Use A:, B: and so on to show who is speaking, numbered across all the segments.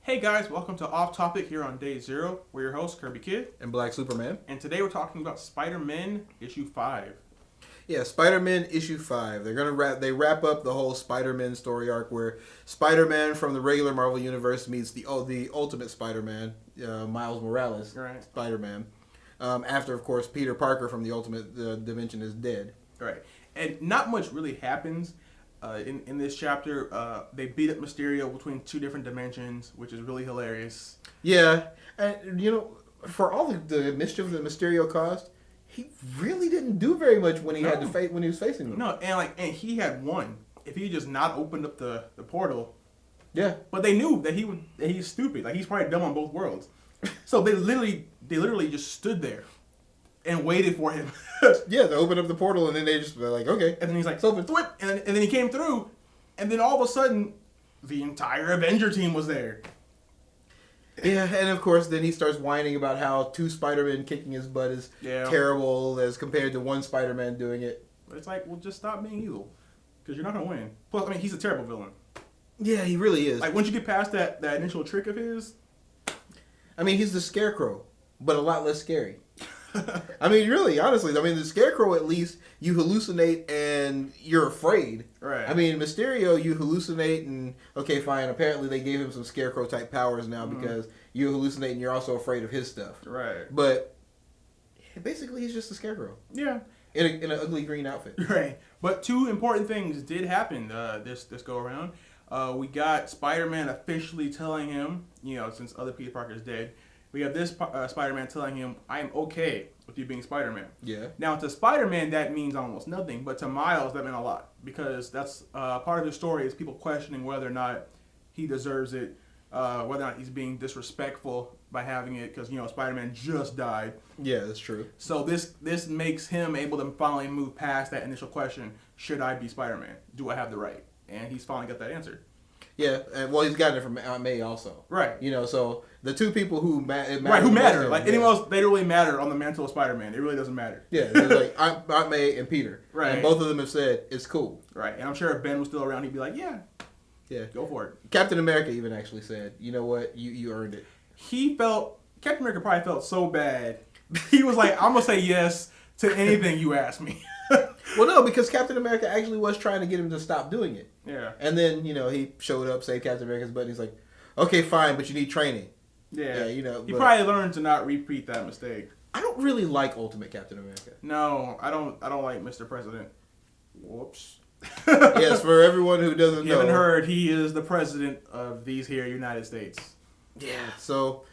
A: Hey guys, welcome to Off Topic here on Day Zero. We're your hosts, Kerbykidd.
B: And Black Superman.
A: And today we're talking about Spider-Man issue 5.
B: Yeah, Spider-Man issue 5. They wrap up the whole Spider-Man story arc where Spider-Man from the regular Marvel Universe meets the Ultimate Spider-Man, Miles Morales,
A: Right.
B: Spider-Man. After, of course, Peter Parker from the Ultimate Dimension is dead.
A: Right. And not much really happens in this chapter. They beat up Mysterio between two different dimensions, which is really hilarious.
B: Yeah, and for all the mischief that Mysterio caused, he really didn't do very much when he had to when he was facing them.
A: No, and he had won if he just not opened up the portal.
B: Yeah,
A: but they knew that he's stupid. Like, he's probably dumb on both worlds. So they literally just stood there and waited for him.
B: yeah, they opened up the portal and then they're like, okay,
A: and then he's like, "It's open, thwip," and then he came through, and then all of a sudden, the entire Avenger team was there.
B: Yeah, and of course, then he starts whining about how two Spider-Men kicking his butt is terrible as compared to one Spider-Man doing it.
A: But it's like, well, just stop being evil, because you're not gonna win. Plus, I mean, he's a terrible villain.
B: Yeah, he really is.
A: Like, once you get past that initial trick of his,
B: I mean, he's the Scarecrow, but a lot less scary. I mean, really, honestly, the Scarecrow, at least, you hallucinate and you're afraid.
A: Right.
B: I mean, Mysterio, you hallucinate and, okay, fine, apparently they gave him some Scarecrow-type powers now because you hallucinate and you're also afraid of his stuff.
A: Right.
B: But, basically, he's just a Scarecrow.
A: Yeah.
B: In an ugly green outfit.
A: Right. But two important things did happen this go-around. We got Spider-Man officially telling him, since other Peter Parker is dead, we have this Spider-Man telling him, "I am okay with you being Spider-Man."
B: Yeah.
A: Now, to Spider-Man, that means almost nothing, but to Miles, that meant a lot, because that's part of his story is people questioning whether or not he deserves it, whether or not he's being disrespectful by having it, because, Spider-Man just died.
B: Yeah, that's true.
A: So this makes him able to finally move past that initial question, should I be Spider-Man? Do I have the right? And he's finally got that answered.
B: Yeah, and well, he's gotten it from Aunt May also.
A: Right.
B: So the two people who
A: who matter. Like, anyone else, they don't really matter on the mantle of Spider-Man. It really doesn't matter.
B: Yeah, they're like Aunt May and Peter.
A: Right.
B: And both of them have said, it's cool.
A: Right. And I'm sure if Ben was still around, he'd be like, yeah, go for it.
B: Captain America even actually said, you know what, you earned it.
A: Captain America probably felt so bad. He was like, I'm going to say yes to anything you ask me.
B: Well, no, because Captain America actually was trying to get him to stop doing it.
A: Yeah.
B: And then, he showed up, saved Captain America's butt, and he's like, okay, fine, but you need training.
A: Yeah. He probably learned to not repeat that mistake.
B: I don't really like Ultimate Captain America.
A: No, I don't like Mr. President. Whoops.
B: Yes, for everyone who doesn't know.
A: You haven't heard, he is the president of these here United States.
B: Yeah, so...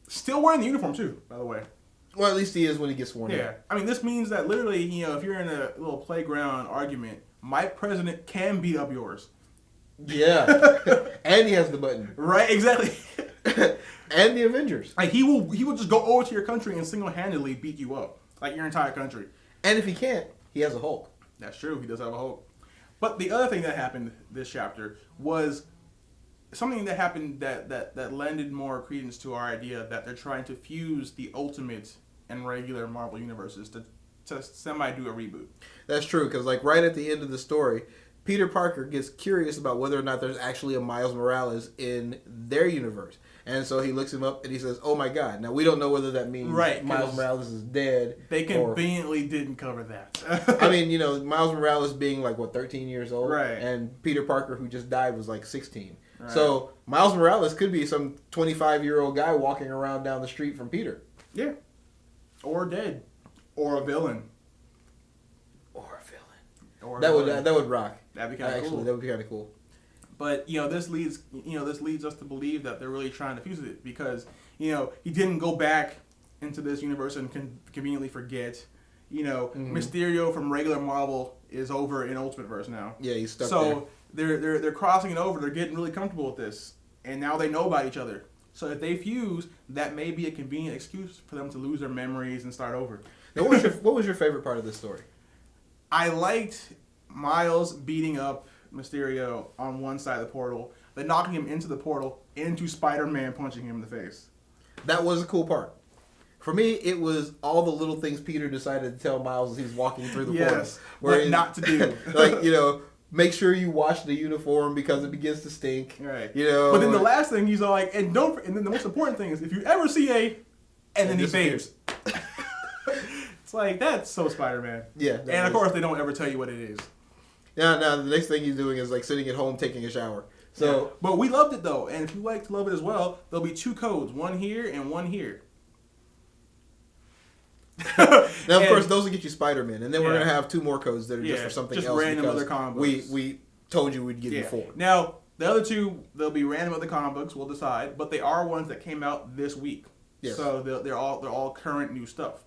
A: Still wearing the uniform, too, by the way.
B: Well, at least he is when he gets sworn in.
A: Yeah. I mean, this means that literally, if you're in a little playground argument, my president can beat up yours.
B: Yeah. And he has the button.
A: Right, exactly.
B: And the Avengers.
A: Like, he will just go over to your country and single-handedly beat you up. Like, your entire country.
B: And if he can't, he has a Hulk.
A: That's true. He does have a Hulk. But the other thing that happened this chapter was something that happened that lended more credence to our idea that they're trying to fuse the Ultimate and regular Marvel universes to semi-do a reboot.
B: That's true, because right at the end of the story, Peter Parker gets curious about whether or not there's actually a Miles Morales in their universe. And so he looks him up and he says, oh my God. Now, we don't know whether that means Miles Morales is dead.
A: They conveniently didn't cover that.
B: I mean, Miles Morales being 13 years old.
A: Right.
B: And Peter Parker, who just died, was 16.
A: Right.
B: So Miles Morales could be some 25-year-old guy walking around down the street from Peter.
A: Yeah. Or dead. Or a villain.
B: That would rock.
A: That'd be kind of cool.
B: Actually, that would be kind of cool.
A: But this leads us to believe that they're really trying to fuse it because he didn't go back into this universe and conveniently forget. Mysterio from regular Marvel is over in Ultimateverse now.
B: Yeah, he's stuck
A: there. So they're crossing it over. They're getting really comfortable with this, and now they know about each other. So if they fuse, that may be a convenient excuse for them to lose their memories and start over.
B: Now, what was your favorite part of this story?
A: I liked Miles beating up Mysterio on one side of the portal, then knocking him into the portal, into Spider-Man punching him in the face.
B: That was a cool part. For me, it was all the little things Peter decided to tell Miles as he was walking through the portal.
A: Yes, what not to do.
B: make sure you wash the uniform because it begins to stink.
A: Right.
B: You know.
A: But then the last thing he's all like, and then the most important thing is if you ever see and then he fades. It's like, that's so Spider-Man.
B: Yeah.
A: And of course they don't ever tell you what it is.
B: Now the next thing he's doing is like sitting at home taking a shower. So,
A: yeah. But we loved it though, and if you like to love it as well, there'll be 2 codes, one here and one here.
B: Now, of course, those will get you Spider-Man, and then we're gonna have 2 more codes that are just for something
A: just
B: else.
A: Random other comic books.
B: We told you we'd give you 4.
A: Now the other 2, they'll be random other comic books. We'll decide, but they are ones that came out this week.
B: Yes.
A: So they're all current new stuff.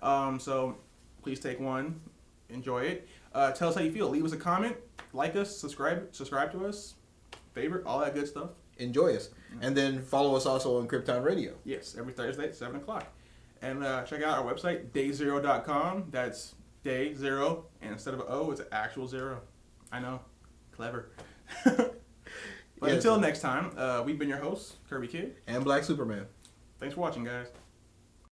A: So please take one, enjoy it. Tell us how you feel. Leave us a comment, like us, subscribe to us, favorite, all that good stuff.
B: Enjoy us, and then follow us also on Krypton Radio.
A: Yes, every Thursday at 7:00. And check out our website, day0.com. That's day 0, and instead of an O, it's an actual 0. I know. Clever. But until next time, we've been your hosts, Kerbykidd.
B: And Black Superman.
A: Thanks for watching, guys.